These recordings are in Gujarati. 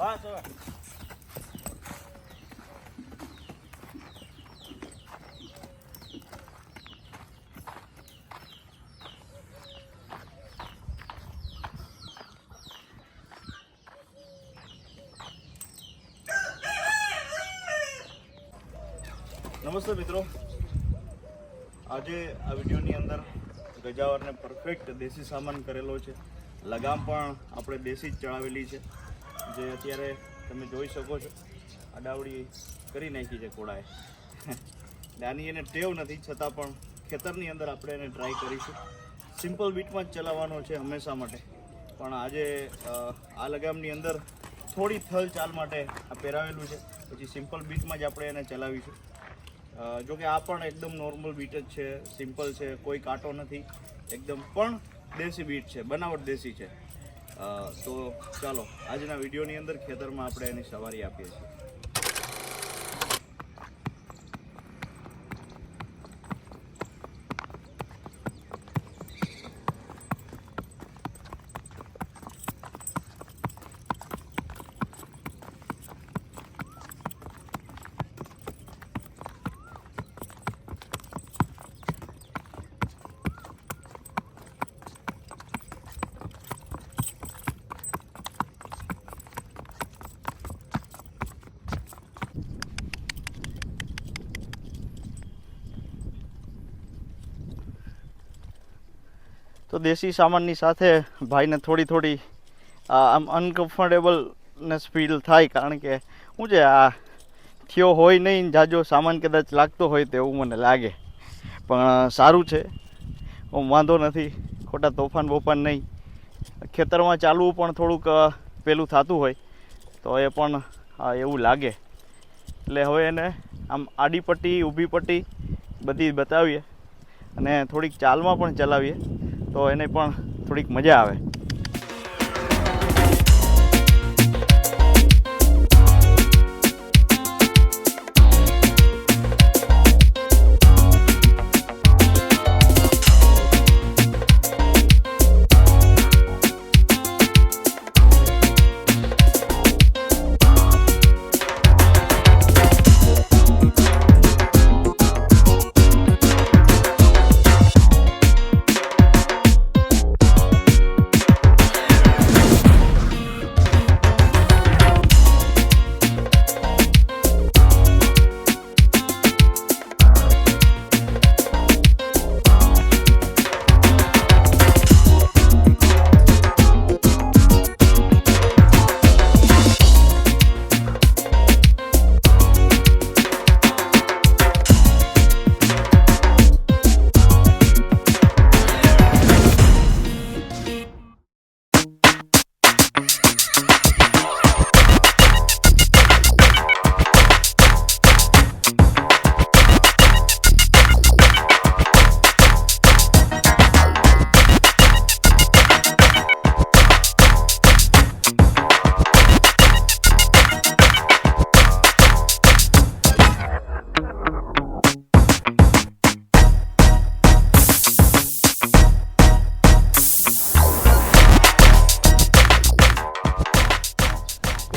બસ હવે નમસ્તે મિત્રો, આજે આ વિડીયોની અંદર ગજાવરને પરફેક્ટ દેશી સામાન કરેલો છે. લગામ પણ આપણે દેશી જ ચડાવેલી છે, જે અત્યારે તમે જોઈ શકો છો. આ ડાવડી કરી નાખી છે કોળાએ. નાની એને ટેવ નથી, છતાં પણ ખેતરની અંદર આપણે એને ટ્રાય કરીશું. સિમ્પલ બીટમાં જ ચલાવવાનો છે હંમેશા માટે, પણ આજે આ લગામની અંદર થોડી થલ ચાલ માટે આ પહેરાવેલું છે. પછી સિમ્પલ બીટમાં જ આપણે એને ચલાવીશું. જોકે આ પણ એકદમ નોર્મલ બીટ જ છે, સિમ્પલ છે, કોઈ કાંટો નથી, એકદમ પણ દેશી બીટ છે, બનાવટ દેશી છે. તો ચાલો આજના વિડીયોની અંદર ખેતરમાં આપણે એની સવારી આપીએ છીએ. તો દેશી સામાનની સાથે ભાઈને થોડી આમ અનકમ્ફર્ટેબલનેસ ફીલ થાય, કારણ કે શું છે, આ થયો હોય નહીં, જાજો સામાન કદાચ લાગતો હોય તેવું મને લાગે. પણ સારું છે, વાંધો નથી, ખોટા તોફાન બોફાન નહીં. ખેતરમાં ચાલવું પણ થોડુંક પેલું થતું હોય તો એ પણ એવું લાગે. એટલે હવે એને આમ આડી પટ્ટી, ઊભી પટ્ટી બધી બતાવીએ અને થોડીક ચાલમાં પણ ચલાવીએ તો એને પણ થોડીક મજા આવે.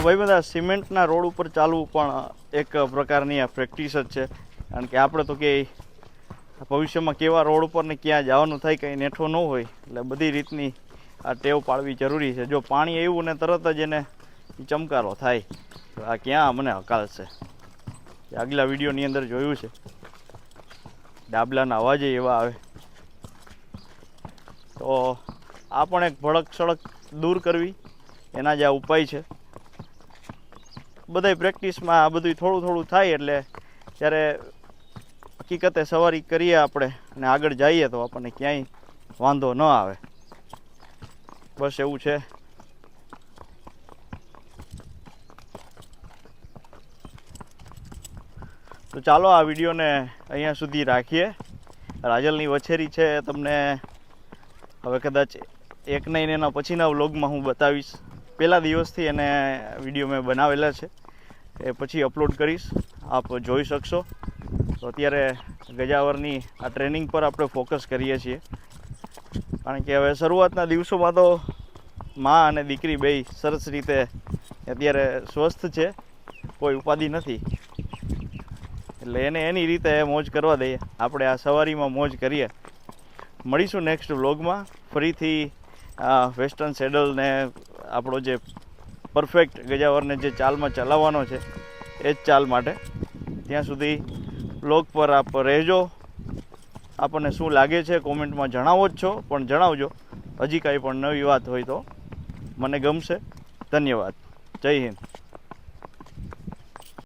ભાઈ બધા સિમેન્ટના રોડ ઉપર ચાલવું પણ એક પ્રકારની આ પ્રેક્ટિસ જ છે. કારણ કે આપણે તો કે ભવિષ્યમાં કેવા રોડ ઉપર ને ક્યાં જવાનું થાય, કંઈ નેઠો ન હોય, એટલે બધી રીતની આ ટેવ પાડવી જરૂરી છે. જો પાણી આવ્યું ને તરત જ એને ચમકારો થાય તો આ ક્યાં મને હકાલશે. આગલા વિડીયોની અંદર જોયું છે, ડાબલાના અવાજે એવા આવે. તો આ પણ એક ભડક સડક દૂર કરવી એના જ આ ઉપાય છે. બધાય પ્રેક્ટિસમાં આ બધું થોડું થાય એટલે જ્યારે હકીકતે સવારી કરીએ આપણે અને આગળ જઈએ તો આપણને ક્યાંય વાંધો ન આવે. બસ એવું છે. તો ચાલો આ વિડીયોને અહીંયા સુધી રાખીએ. રાજલની વછેરી છે તમને હવે કદાચ એક નહીં એના પછીના વ્લોગમાં હું બતાવીશ. પહેલા દિવસથી એને વિડીયો મેં બનાવેલા છે, એ પછી અપલોડ કરીશ, આપ જોઈ શકશો. તો અત્યારે ગજાવરની આ ટ્રેનિંગ પર આપણે ફોકસ કરીએ છીએ, કારણ કે હવે શરૂઆતના દિવસોમાં તો મા અને દીકરી બેય સરસ રીતે અત્યારે સ્વસ્થ છે, કોઈ ઉપાધિ નથી, એટલે એને એની રીતે મોજ કરવા દઈએ. આપણે આ સવારીમાં મોજ કરીએ. મળીશું નેક્સ્ટ વ્લોગમાં ફરીથી વેસ્ટર્ન સેડલ ને આપણો જે પરફેક્ટ ગજાવરને જે ચાલમાં ચલાવવાનો છે એ જ ચાલ માટે. ત્યાં સુધી વ્લોગ પર આપ રહેજો. આપણને શું લાગે છે કોમેન્ટમાં જણાવો જ છો, પણ જણાવજો. હજી કાંઈ પણ નવી વાત હોય તો મને ગમશે. ધન્યવાદ. જય હિન્દ.